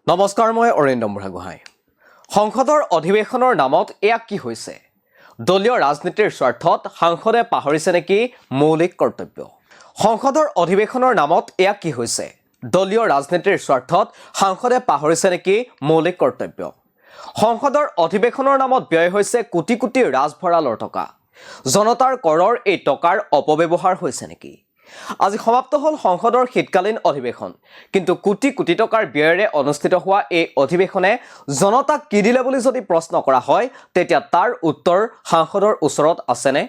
নমস্কাৰ, মই অৰিন্দম বুঢ়াগোহাঁই। সংসদৰ অধিৱেশনৰ নামত এয়া কি হৈছে? দলীয় ৰাজনীতিৰ স্বাৰ্থত সাংসদে পাহৰিছে নেকি মৌলিক কৰ্তব্য? সংসদৰ অধিৱেশনৰ নামত এয়া কি হৈছে? দলীয় ৰাজনীতিৰ স্বাৰ্থত সাংসদে পাহৰিছে নেকি মৌলিক কৰ্তব্য? সংসদৰ অধিৱেশনৰ নামত ব্যয় হৈছে কোটি কোটি ৰাজভঁৰালৰ টকা। জনতাৰ কৰৰ এই টকাৰ অপব্যৱহাৰ হৈছে নেকি? আজি সমাপ্ত হ'ল সংসদৰ শীতকালীন অধিৱেশন, কিন্তু কোটি কোটি টকাৰ ব্যয়েৰে অনুষ্ঠিত হোৱা এই অধিৱেশনে জনতাক কি দিলে বুলি যদি প্ৰশ্ন কৰা হয়, তেতিয়া তাৰ উত্তৰ সাংসদৰ ওচৰত আছেনে?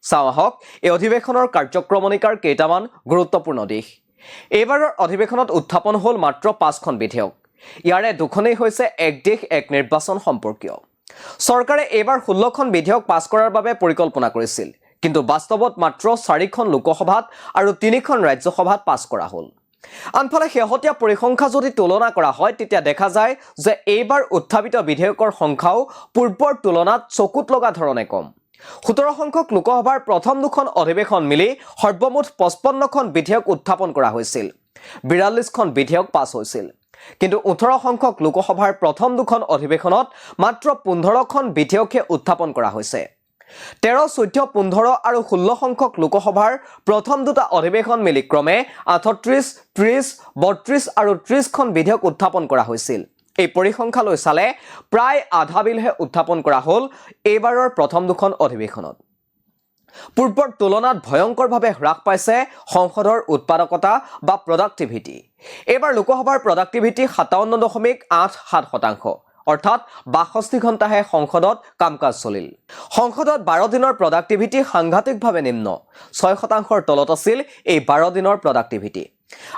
চাওঁ আহক এই অধিৱেশনৰ কাৰ্যক্ৰমণিকাৰ কেইটামান গুৰুত্বপূৰ্ণ দিশ। এইবাৰৰ অধিৱেশনত উত্থাপন হ'ল মাত্ৰ 5খন বিধেয়ক। ইয়াৰে দুখনেই হৈছে এক দেশ এক নিৰ্বাচন সম্পৰ্কীয়। চৰকাৰে এইবাৰ 16খন বিধেয়ক পাছ কৰাৰ বাবে পৰিকল্পনা কৰিছিল, কিন্তু বাস্তৱত মাত্ৰ 4খন লোকসভাত আৰু 3খন ৰাজ্যসভাত পাছ কৰা হ'ল। আনফালে শেহতীয়া পৰিসংখ্যা যদি তুলনা কৰা হয়, তেতিয়া দেখা যায় যে এইবাৰ উত্থাপিত বিধেয়কৰ সংখ্যাও পূৰ্বৰ তুলনাত চকুত লগা ধৰণে কম। 17 সংখ্যক লোকসভাৰ প্ৰথম দুখন অধিৱেশন মিলি সৰ্বমুঠ 55খন বিধেয়ক উত্থাপন কৰা হৈছিল। 42খন বিধেয়ক পাছ হৈছিল। কিন্তু 18 সংখ্যক লোকসভাৰ প্ৰথম দুখন অধিৱেশনত মাত্ৰ 15খন বিধেয়কহে উত্থাপন কৰা হৈছে। 13, 14, 15 আৰু 16 সংখ্যক লোকসভাৰ প্ৰথম দুটা অধিৱেশন মিলি ক্ৰমে 38, 30, 32 আৰু 30খন বিধেয়ক উত্থাপন কৰা হৈছিল। এই পৰিসংখ্যালৈ চালে প্ৰায় আধা বিলহে উত্থাপন কৰা হ'ল এইবাৰৰ প্ৰথম দুখন অধিৱেশনত। পূৰ্বৰ তুলনাত ভয়ংকৰভাৱে হ্ৰাস পাইছে সংসদৰ উৎপাদকতা বা প্ৰডাক্টিভিটি। এইবাৰ লোকসভাৰ প্ৰডাক্টিভিটি 57.87%। অৰ্থাৎ 62 ঘণ্টাহে সংসদত কাম কাজ চলিল। সংসদত 12 দিনৰ প্ৰডাক্টিভিটি সাংঘাতিকভাৱে নিম্ন। 6%ৰ তলত আছিল এই 12 দিনৰ প্ৰডাক্টিভিটি।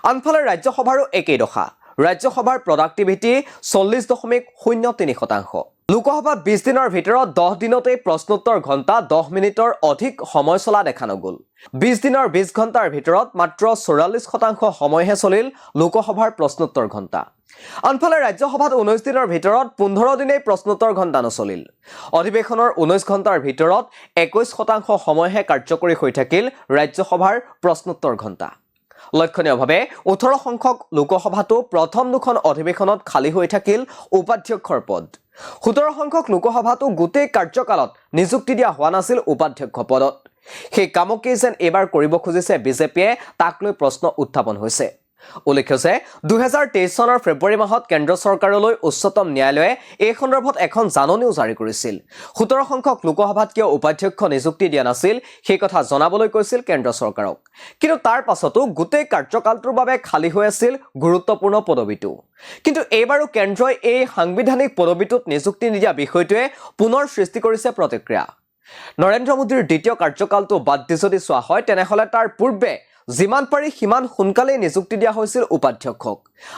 আনফালে ৰাজ্যসভাৰো একেই দশা। ৰাজ্যসভাৰ প্ৰডাক্টিভিটি 40.03%। লোকসভাত 20 দিনৰ ভিতৰত 10 দিনতেই প্ৰশ্নোত্তৰ ঘণ্টা 10 মিনিটৰ অধিক সময় চলা দেখা নগ'ল। 20 দিনৰ 20 ঘণ্টাৰ ভিতৰত মাত্ৰ 44% সময়হে চলিল লোকসভাৰ প্ৰশ্নোত্তৰ ঘণ্টা। আনফালে ৰাজ্যসভাত 19 দিনৰ ভিতৰত 15 দিনেই প্ৰশ্নোত্তৰ ঘণ্টা নচলিল। অধিৱেশনৰ 19 ঘণ্টাৰ ভিতৰত 21% সময়হে কাৰ্যকৰী হৈ থাকিল ৰাজ্যসভাৰ প্ৰশ্নোত্তৰ ঘণ্টা। লক্ষণীয়ভাৱে 18 সংখ্যক লোকসভাতো প্ৰথম দুখন অধিৱেশনত খালী হৈ থাকিল উপাধ্যক্ষৰ পদ। 17 সংখ্যক লোকসভাতো গোটেই কাৰ্যকালত নিযুক্তি দিয়া হোৱা নাছিল উপাধ্যক্ষ পদত। সেই কামকেই যেন এইবাৰ কৰিব খুজিছে বিজেপিয়ে, তাক লৈ প্ৰশ্ন উত্থাপন হৈছে। উল্লেখ্য যে 2023 চনৰ ফেব্ৰুৱাৰী মাহত কেন্দ্ৰ চৰকাৰলৈ উচ্চতম ন্যায়ালয়ে এই সন্দৰ্ভত এখন জাননীও জাৰি কৰিছিল। 17 সংখ্যক লোকসভাত কিয় উপাধ্যক্ষ নিযুক্তি দিয়া নাছিল সেই কথা জনাবলৈ কৈছিল কেন্দ্ৰ চৰকাৰক। কিন্তু তাৰ পাছতো গোটেই কাৰ্যকালটোৰ বাবে খালী হৈ আছিল গুৰুত্বপূৰ্ণ পদবীটো। কিন্তু এইবাৰো কেন্দ্ৰই এই সাংবিধানিক পদবীটোত নিযুক্তি নিদিয়া বিষয়টোৱে পুনৰ সৃষ্টি কৰিছে প্ৰতিক্ৰিয়া। নৰেন্দ্ৰ মোদীৰ দ্বিতীয় কাৰ্যকালটো বাদ দি যদি চোৱা হয়, তেনেহ'লে তাৰ পূৰ্বে যিমান পাৰি সিমান সোনকালেই নিযুক্তি দিয়া হৈছিল উপাধ্যক্ষক।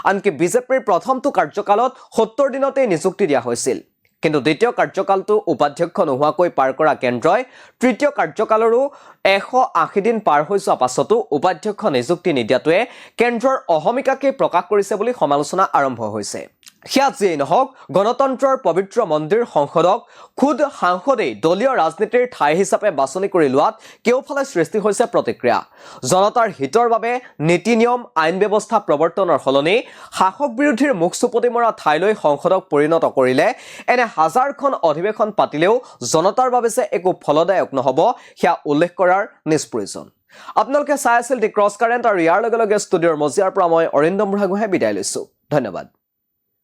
আনকি বিজেপিৰ প্ৰথমটো কাৰ্যকালত 70 দিনতেই নিযুক্তি দিয়া হৈছিল। কিন্তু দ্বিতীয় কাৰ্যকালটো উপাধ্যক্ষ নোহোৱাকৈ পাৰ কৰা কেন্দ্ৰই তৃতীয় কাৰ্যকালৰো 180 দিন পাৰ হৈ যোৱা পাছতো উপাধ্যক্ষ নিযুক্তি নিদিয়াটোৱে কেন্দ্ৰৰ অহমিকাকেই প্ৰকাশ কৰিছে বুলি সমালোচনা আৰম্ভ হৈছে। সেয়া যিয়েই নহওক, গণতন্ত্ৰৰ পবিত্ৰ মন্দিৰ সংসদক খুদ সাংসদেই দলীয় ৰাজনীতিৰ ঠাই হিচাপে বাছনি কৰি লোৱাত কেওফালে সৃষ্টি হৈছে প্ৰতিক্ৰিয়া। জনতাৰ হিতৰ বাবে নীতি নিয়ম আইন ব্যৱস্থা প্ৰৱৰ্তনৰ সলনি শাসক বিৰোধীৰ মুখ চুপতি মৰা ঠাইলৈ সংসদক পৰিণত কৰিলে এনে হাজাৰখন অধিৱেশন পাতিলেও জনতাৰ বাবে যে একো ফলদায়ক নহ'ব, সেয়া উল্লেখ কৰাৰ নিষ্প্ৰয়োজন। আপোনালোকে চাই আছিল দি ক্ৰছ কাৰেণ্ট, আৰু ইয়াৰ লগে লগে ষ্টুডিঅ'ৰ মজিয়াৰ পৰা মই অৰিন্দম বুঢ়াগোহাঁই বিদায় লৈছোঁ। ধন্যবাদ।